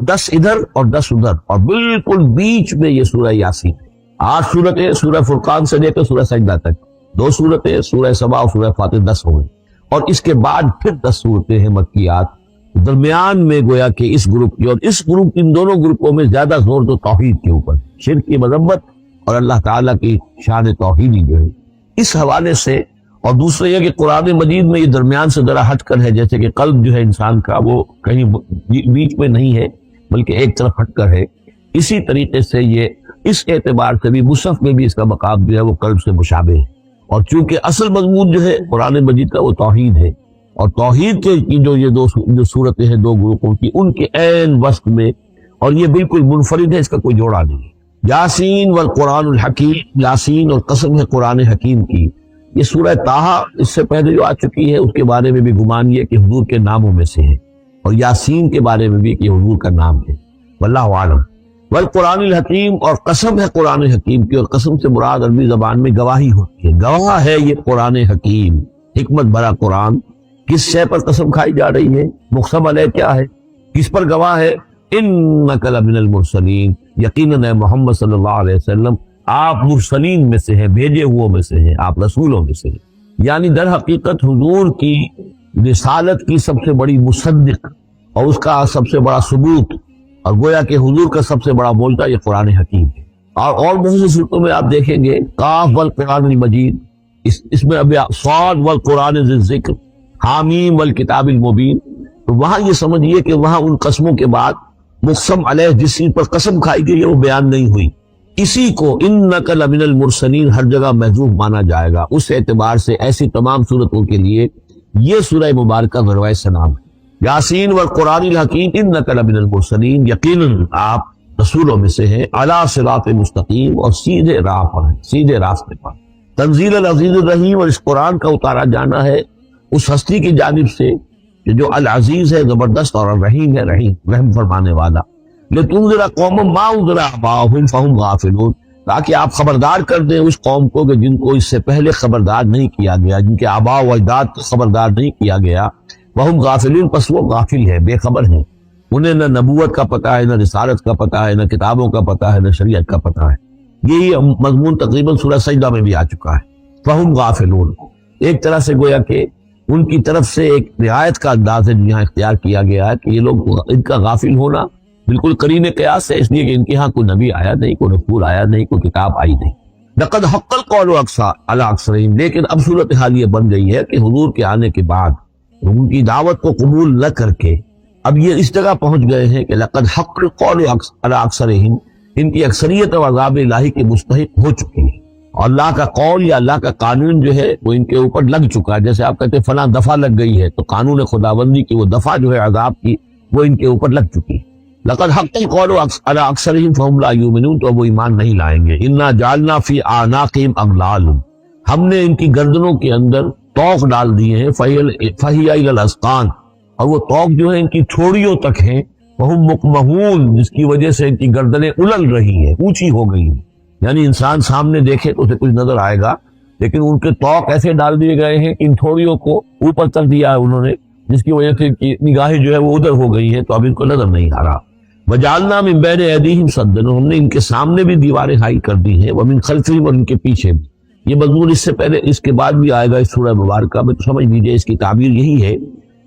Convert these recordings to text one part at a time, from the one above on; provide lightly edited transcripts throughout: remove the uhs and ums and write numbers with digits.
10 ادھر اور 10 ادھر، اور بالکل بیچ میں یہ سورہ یاسین۔ 8 صورتیں سورہ فرقان سے لے کر سورہ سجدہ تک، 2 صورتیں سورہ سبا اور سورہ فاتر، 10 ہو گئی، اور اس کے بعد پھر 10 صورتیں ہیں مکیات۔ درمیان میں گویا کہ اس گروپ کی اور اس گروپ، ان دونوں گروپوں میں زیادہ زور تو توحید کے اوپر، شرک کی مذمت اور اللہ تعالیٰ کی شان توحیدی جو ہے اس حوالے سے۔ اور دوسرا یہ کہ قرآن مجید میں یہ درمیان سے ذرا ہٹ کر ہے، جیسے کہ قلب جو ہے انسان کا وہ کہیں بیچ میں نہیں ہے بلکہ ایک طرف ہٹ کر ہے، اسی طریقے سے یہ اس اعتبار سے بھی مصحف میں بھی اس کا مقام جو ہے وہ قلب سے مشابہ ہے۔ اور چونکہ اصل مضمون جو ہے قرآن مجید کا وہ توحید ہے، اور توحید کی جو یہ جو صورتیں ہیں 2 گروپوں کی، ان کے عین وسط میں، اور یہ بالکل منفرد ہے، اس کا کوئی جوڑا نہیں ہے۔ یاسین والقرآن الحکیم، یاسین اور قسم ہے قرآن حکیم کی۔ یہ سورہ طٰہٰ اس سے پہلے جو آ چکی ہے، اس کے بارے میں بھی گمان یہ کہ حضور کے ناموں میں سے ہے، اور یاسین کے بارے میں بھی کہ حضور کا نام ہے، واللہ عالم۔ والقرآن الحکیم، اور قسم ہے قرآن حکیم کی، اور قسم سے مراد عربی زبان میں گواہی ہوتی ہے، گواہ ہے یہ قرآن حکیم، حکمت بھرا قرآن۔ کس شے پر قسم کھائی جا رہی ہے؟ مقسم علیہ کیا ہے؟ کس پر گواہ ہے؟ انک لمن المرسلین، یقیناً اے محمد صلی اللہ علیہ وسلم آپ مرسلین میں سے ہیں، بھیجے ہوئے میں سے ہیں، آپ رسولوں میں سے ہیں۔ یعنی در حقیقت حضور کی رسالت کی سب سے بڑی مصدق اور اس کا سب سے بڑا ثبوت، اور گویا کہ حضور کا سب سے بڑا بولتا یہ قرآن حکیم ہے۔ اور بہت سی صورتوں میں آپ دیکھیں گے قاف والقرآن المجید، اس میں ابھی صاد والقرآن ذی الذکر، حامیم والکتاب المبین، تو وہاں یہ سمجھیے کہ وہاں ان قسموں کے بعد مقسم علیہ جس چیز پر قسم کھائی گئی ہے وہ بیان نہیں ہوئی، اسی کو انک لمن المرسلین ہر جگہ محذوف مانا جائے گا۔ اس اعتبار سے ایسی تمام صورتوں کے لیے یہ سورہ مبارکہ ذروۂ سلام ہے۔ یاسین والقرآن الحکیم انک لمن المرسلین، یقیناً آپ رسولوں میں سے ہیں، علی صراط مستقیم، اور سیدھے راہ پر ہیں، سیدھے راستے پر۔ تنزیل العزیز الرحیم، اور اس قرآن کا اتارا جانا ہے اس ہستی کی جانب سے کہ جو العزیز ہے، زبردست، اور الرحیم ہے، رحم فرمانے والا۔ لتنذر قوما ما انذر آباؤہم فہم غافلون، تاکہ آپ خبردار کر دیں اس قوم کو کہ جن کو اس سے پہلے خبردار نہیں کیا گیا، جن کے آباء و اجداد کو خبردار نہیں کیا گیا، وہم غافلون، پس وہ غافل ہیں، بے خبر ہیں، انہیں نہ نبوت کا پتہ ہے، نہ رسالت کا پتہ ہے، نہ کتابوں کا پتہ ہے، نہ شریعت کا پتہ ہے۔ یہی مضمون تقریباً سورہ سجدہ میں بھی آ چکا ہے، فہم غافلون۔ ایک طرح سے گویا کہ ان کی طرف سے ایک رعایت کا انداز ہے یہاں اختیار کیا گیا ہے کہ یہ لوگ، ان کا غافل ہونا بالکل قرین قیاس ہے، اس لیے کہ ان کے ہاں کوئی نبی آیا نہیں، کوئی رسول آیا نہیں، کوئی کتاب آئی نہیں۔ لقد حق القول علی اکثرہم، لیکن اب صورتحال یہ بن گئی ہے کہ حضور کے آنے کے بعد ان کی دعوت کو قبول نہ کر کے اب یہ اس جگہ پہنچ گئے ہیں کہ لقد حق القول علی اکثرہم، ان کی اکثریت اور عذاب الہی کے مستحق ہو چکی ہے، اور اللہ کا قول یا اللہ کا قانون جو ہے وہ ان کے اوپر لگ چکا ہے۔ جیسے آپ کہتے ہیں فلاں دفعہ لگ گئی ہے، تو قانون خداوندی کی وہ دفعہ جو ہے عذاب کی وہ ان کے اوپر لگ چکی ہے۔ لقد حق القول علی اکثرہم فہم لا یؤمنون، تو وہ ایمان نہیں لائیں گے۔ انا جعلنا فی اعناقہم اغلال، ہم نے ان کی گردنوں کے اندر طوق ڈال دیے ہیں، فہی الی الاذقان، اور وہ طوق جو ہے ان کی ٹھوڑیوں تک ہیں، وہم مقمحون، جس کی وجہ سے ان کی گردنیں الل رہی ہیں، اونچی ہو گئی ہیں۔ یعنی انسان سامنے دیکھے تو اسے کچھ نظر آئے گا، لیکن ان کے طوق ایسے ڈال دیے گئے ہیں کہ ان تھوڑیوں کو اوپر تک دیا ہے انہوں نے، جس کی وجہ سے نگاہیں جو ہے وہ ادھر ہو گئی ہیں، تو اب ان کو نظر نہیں آ رہا۔ وجعلنا من بین ایدیہم سدا، ہم نے ان کے سامنے بھی دیواریں ہائی کر دی ہیں، ومن خلفہم، اور ان کے پیچھے بھی۔ یہ مضمون اس سے پہلے، اس کے بعد بھی آئے گا اس سورہ مبارکہ میں، تو سمجھ لیجیے اس کی تعبیر یہی ہے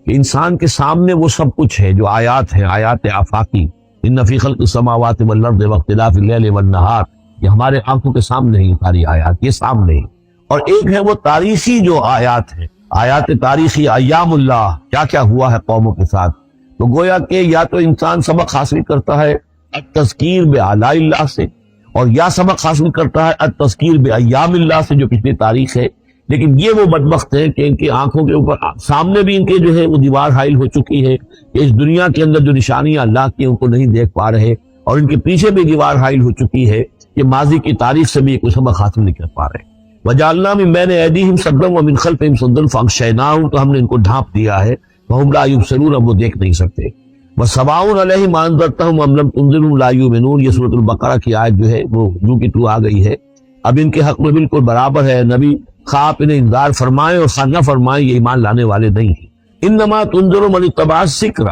کہ انسان کے سامنے وہ سب کچھ ہے جو آیات ہیں، آیات آفاقی، ان فی خلق السماوات والارض واختلاف اللیل والنہار، یہ ہمارے آنکھوں کے سامنے ہی ساری آیات، یہ سامنے ہیں۔ اور ایک ہے وہ تاریخی جو آیات ہیں، آیات تاریخی، ایام اللہ، کیا کیا ہوا ہے قوموں کے ساتھ۔ تو گویا کہ یا تو انسان سبق حاصل کرتا ہے التذکیر بآلاء اللہ سے، اور یا سبق حاصل کرتا ہے التذکیر بایام اللہ سے جو پچھلی تاریخ ہے۔ لیکن یہ وہ بدبخت ہے کہ ان کی آنکھوں کے اوپر سامنے بھی ان کے جو ہے وہ دیوار حائل ہو چکی ہے کہ اس دنیا کے اندر جو نشانیاں اللہ کی ان کو نہیں دیکھ پا رہے، اور ان کے پیچھے بھی دیوار حائل ہو چکی ہے کہ ماضی کی تاریخ سے بھی کوئی سبق حاصل نہیں کر پا رہے۔ وجعلنا من بین ایدیہم سدا ومن خلفہم سدا فاغشیناہم، تو ہم نے ان کو ڈھانپ دیا ہے، فہم لا یبصرون، اب وہ دیکھ نہیں سکتے۔ وسواء علیہم انذرتہم ام لم تنذرہم لا یؤمنون، یہ سورۃ البقرہ کی آیت جو ہے وہ 2 کی 2 آ گئی ہے۔ اب ان کے حق میں بالکل برابر ہے، نبی خواہ آپ انہیں انذار فرمائیں اور خواہ نہ فرمائیں، یہ ایمان لانے والے نہیں ہیں۔ انما تنذر من اتبع الذکر،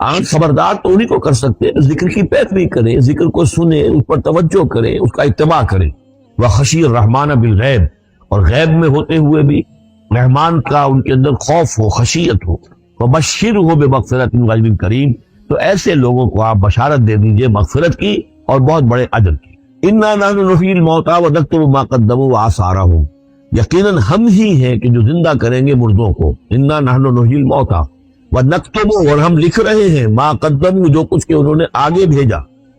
آپ خبردار تو انہیں کو کر سکتے ہیں ذکر کی پیروی کرے، ذکر کو سنے، اس پر توجہ کرے، اس کا اتباع کرے۔ وخشی الرحمن بالغیب، اور غیب میں ہوتے ہوئے بھی رحمان کا ان کے اندر خوف ہو، خشیت ہو۔ وبشرہ بمغفرۃ واجر کریم، تو ایسے لوگوں کو آپ بشارت دے دیجئے مغفرت کی اور بہت بڑے اجر کی۔ انا نحن نحیی الموتى ونکتب ما قدموا وآثارهم، یقیناً ہم ہی ہیں کہ جو زندہ کریں گے مردوں کو۔ انا نحن نحیی الموتى ونکتب، اور ہم لکھ رہے ہیں ما قدموا، جو کچھ کہ انہوں نے آگے بھیجا،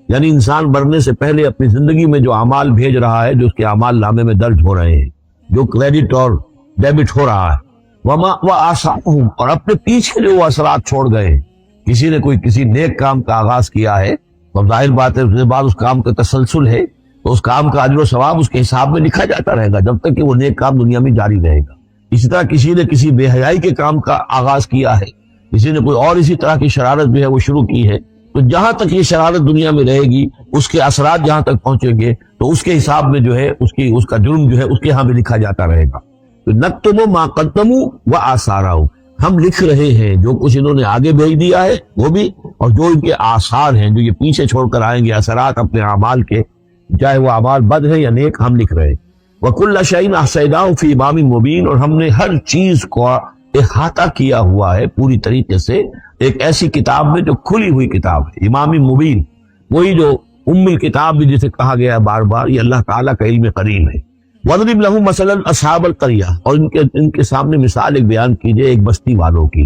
یعنی انسان مرنے سے پہلے اپنی زندگی میں جو اعمال بھیج رہا ہے، جو اس کے اعمال نامے میں درج ہو رہے ہیں، جو کریڈٹ اور ڈیبٹ ہو رہا ہے۔ وما وآثارهم، اور اپنے پیچھے جو وہ اثرات چھوڑ گئے ہیں، کسی نے کوئی کسی نیک کام کا آغاز کیا ہے تو ظاہر بات ہے اس کے بعد اس کام کا تسلسل ہے تو اس کام کا اجر و ثواب اس کے حساب میں لکھا جاتا رہے گا جب تک کہ وہ نیک کام دنیا میں جاری رہے گا۔ اسی طرح کسی نے کسی بے حیائی کے کام کا آغاز کیا ہے، کسی نے کوئی اور اسی طرح کی شرارت جو ہے وہ شروع کی ہے، تو جہاں تک یہ شرارت دنیا میں رہے گی، اس کے اثرات جہاں تک پہنچیں گے تو اس کے حساب میں جو ہے اس کا جرم جو ہے اس کے ہاں بھی لکھا جاتا رہے گا۔ تو نکتب ما قدموا وآثارهم، ہم لکھ رہے ہیں جو کچھ انہوں نے آگے بھیج دیا ہے وہ بھی، اور جو ان کے آثار ہیں جو یہ پیچھے چھوڑ کر آئیں گے اثرات اپنے اعمال کے، چاہے وہ اعمال بد ہیں یا نیک، ہم لکھ رہے ہیں۔ وَكُلَّ شَيْءٍ أَحْصَيْنَاهُ فِي إِمَامٍ مُبِينٍ، اور ہم نے ہر چیز کو احاطہ کیا ہوا ہے پوری طریقے سے ایک ایسی کتاب میں جو کھلی ہوئی کتاب ہے، امام مبین، وہی جو ام الکتاب بھی جسے کہا گیا ہے بار بار، یہ اللہ تعالیٰ کا علم قدیم ہے۔ وَاضْرِبْ لَهُم مَثَلًا أَصْحَابَ الْقَرْيَةِ، اور ان کے سامنے مثال ایک بیان کیجئے ایک بستی والوں کی۔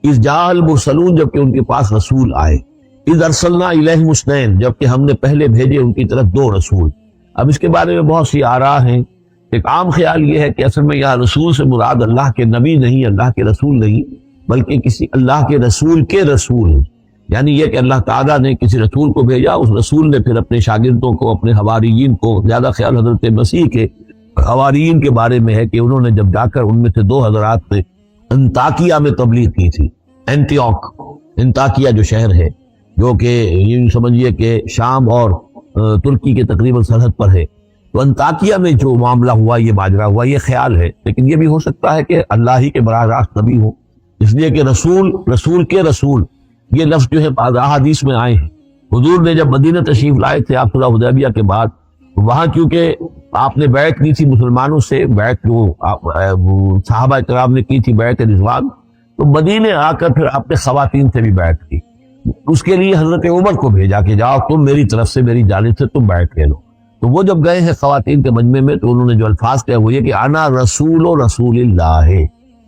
اِذْ جَاءَ الْمُرْسَلُونَ، جبکہ ان کے پاس رسول آئے۔ اِذْ أَرْسَلْنَا إِلَيْهِمُ اثْنَيْنِ، جبکہ ہم نے پہلے بھیجے ان کی طرف دو رسول۔ اب اس کے بارے میں بہت سی آراء ہیں۔ ایک عام خیال یہ ہے کہ اصل میں یہاں رسول سے مراد اللہ کے نبی نہیں، اللہ کے رسول نہیں، بلکہ کسی اللہ کے رسول ہیں، یعنی یہ کہ اللہ تعالیٰ نے کسی رسول کو بھیجا، اس رسول نے پھر اپنے شاگردوں کو، اپنے حواریین کو، زیادہ خیال حضرت مسیح کے حواریین کے بارے میں ہے کہ انہوں نے جب جا کر ان میں سے دو حضرات نے انطاکیہ میں تبلیغ کی تھی۔ انطاکیہ جو شہر ہے، جو کہ یہ سمجھیے کہ شام اور ترکی کے تقریباً سرحد پر ہے، تو انطاکیہ میں جو معاملہ ہوا، یہ ماجرا ہوا، یہ خیال ہے، لیکن یہ بھی ہو سکتا ہے کہ اللہ ہی کے براہ راست نبی ہو، اس لیے کہ رسول کے رسول یہ لفظ جو ہے احادیث میں آئے ہیں۔ حضور نے جب مدینہ تشریف لائے تھے آپ صلح حدیبیہ کے بعد، وہاں کیونکہ آپ نے بیعت کی تھی مسلمانوں سے، بیعت جو صحابہ کرام نے کی تھی بیعت رضوان، تو مدینے آ کر پھر آپ نے خواتین سے بھی بیعت کی۔ اس کے لیے حضرت عمر کو بھیجا کہ جاؤ تم میری طرف سے، میری جانب سے تم بیعت لے لو۔ تو وہ جب گئے ہیں خواتین کے مجمع میں تو انہوں نے جو الفاظ کہے وہ یہ کہ انا رسول اللہ،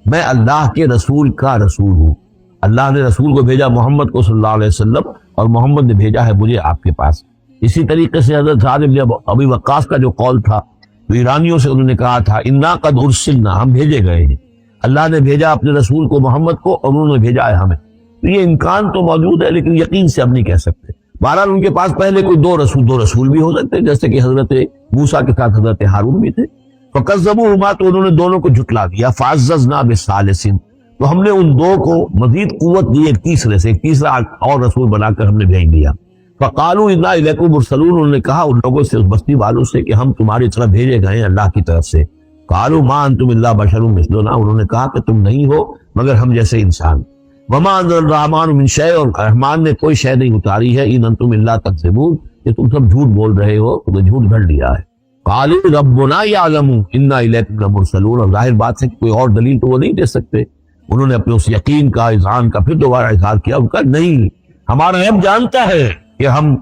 میں اللہ کے رسول کا رسول ہوں۔ اللہ نے رسول کو بھیجا محمد کو صلی اللہ علیہ وسلم، اور محمد نے بھیجا ہے مجھے آپ کے پاس۔ اسی طریقے سے حضرت سعد بن ابی وقاص کا جو قول تھا، تو ایرانیوں سے انہوں نے کہا تھا انا قد ارسلنا، ہم بھیجے گئے ہیں، اللہ نے بھیجا اپنے رسول کو محمد کو، اور انہوں نے بھیجا ہے ہمیں۔ تو یہ امکان تو موجود ہے لیکن یقین سے ہم نہیں کہہ سکتے۔ بہرحال ان کے پاس پہلے کوئی دو رسول بھی ہو سکتے، جیسے کہ حضرت موسیٰ کے ساتھ حضرت ہارون بھی تھے۔ فَكَذَّبُوهُمَا، تو انہوں نے دونوں کو جھٹلا دیا۔ فَعَزَّزْنَا بِثَالِثٍ، تو ہم نے ان دو کو مزید قوت دی ایک تیسرے سے، ایک تیسرا اور رسول بنا کر ہم نے بھیج دیا۔ فَقَالُوا إِنَّا إِلَيْكُمْ مُرْسَلُونَ، انہوں نے کہا ان لوگوں سے، اس بستی والوں سے، کہ ہم تمہاری طرف بھیجے گئے ہیں اللہ کی طرف سے۔ قَالُوا مَا أَنْتُمْ إِلَّا بَشَرٌ مِثْلُنَا، انہوں نے کہا کہ تم نہیں ہو مگر ہم جیسے انسان۔ وَمَا أَنزَلَ الرَّحْمَٰنُ مِن شَيْءٍ، اور رحمان نے کوئی شے نہیں اتاری ہے، إِنْ أَنْتُمْ إِلَّا تَكْذِبُونَ، کہ تم سب جھوٹ بول رہے ہو، تمہیں جھوٹ گھڑ لیا ہے۔ قَالُوا رَبُّنَا يَعْلَمُ إِنَّا إِلَيْكُمْ لَمُرْسَلُونَ، اور ظاہر بات ہے کہ کوئی اور دلیل تو وہ نہیں دے سکتے۔ انہوں نے اپنے اس یقین کا، اذعان کا پھر دوبارہ اظہار کیا، ان کا نہیں، ہمارا رب جانتا ہے کہ ہم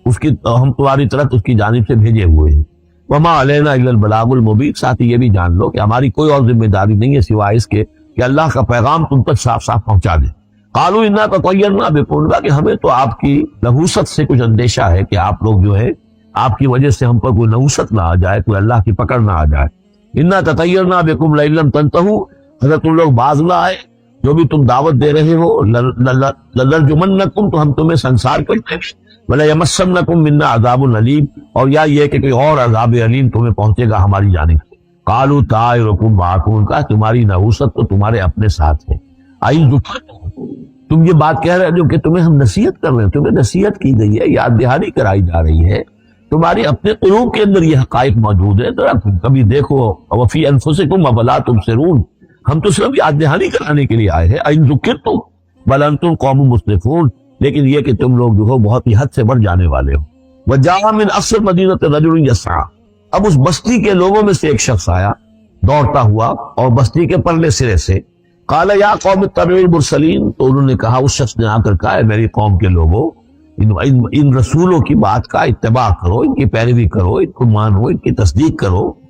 تمہاری طرف اس کی جانب سے بھیجے ہوئے ہیں۔ وما علینا الا البلاغ المبین، ساتھ یہ بھی جان لو کہ ہماری کوئی اور ذمہ داری نہیں ہے سوائے اس کے کہ اللہ کا پیغام تم تک صاف صاف پہنچا دیں۔ قالوا انا تطیرنا بکم، کہ ہمیں تو آپ کی نحوست سے کچھ اندیشہ ہے کہ آپ لوگ جو ہے آپ کی وجہ سے ہم پر کوئی نحوست نہ آ جائے، کوئی اللہ کی پکڑ نہ آ جائے۔ انا تطیرنا بکم لئن لم تنتہوا، اگر تم لوگ باز نہ آئے جو بھی تم دعوت دے رہے ہو، لنرجمنکم، تو ہم تمہیں سنسار کرتے ہیں، وَلَيَمَسَّنَّكُم مِّنَّا عَذَابٌ أَلِيمٌ، اور یا یہ کہ کوئی اور عذاب علیم تمہیں پہنچے گا ہماری جانب سے۔ قَالُوا طَائِرُكُم مَّعَكُمْ، کہا تمہاری نحوست تو تمہارے اپنے ساتھ ہے۔ تم یہ بات کہہ رہے ہو کہ تمہیں ہم نصیحت کر رہے ہیں، تمہیں نصیحت کی گئی ہے، یاد دہانی کرائی جا رہی ہے، تمہارے اپنے قلوب کے اندر یہ حقائق موجود ہے، ذرا کبھی دیکھو۔ وَفِي أَنفُسِكُمْ أَفَلَا تُبْصِرُونَ، ہم تو صرف یاد دہانی کرانے کے لیے آئے ہیں۔ أَإِن ذُكِّرْتُمْ بَلْ أَنْتُمْ قَوْمٌ مُسْرِفُونَ، لیکن یہ کہ تم لوگ جو ہو بہت ہی حد سے بڑھ جانے والے ہو. وَجَاءَ مِنْ أَقْصَى الْمَدِينَةِ رَجُلٌ يَسْعَىٰ. اب اس بستی کے لوگوں میں سے ایک شخص آیا دوڑتا ہوا اور بستی کے پرلے سرے سے. قَالَ يَا قَوْمِ اتَّبِعُوا الْمُرْسَلِينَ. تو انہوں نے کہا، اس شخص نے آ کر کہا، اے میری قوم کے لوگوں، ان رسولوں کی بات کا اتباع کرو، ان کی پیروی کرو، ان کو مانو، ان کی تصدیق کرو.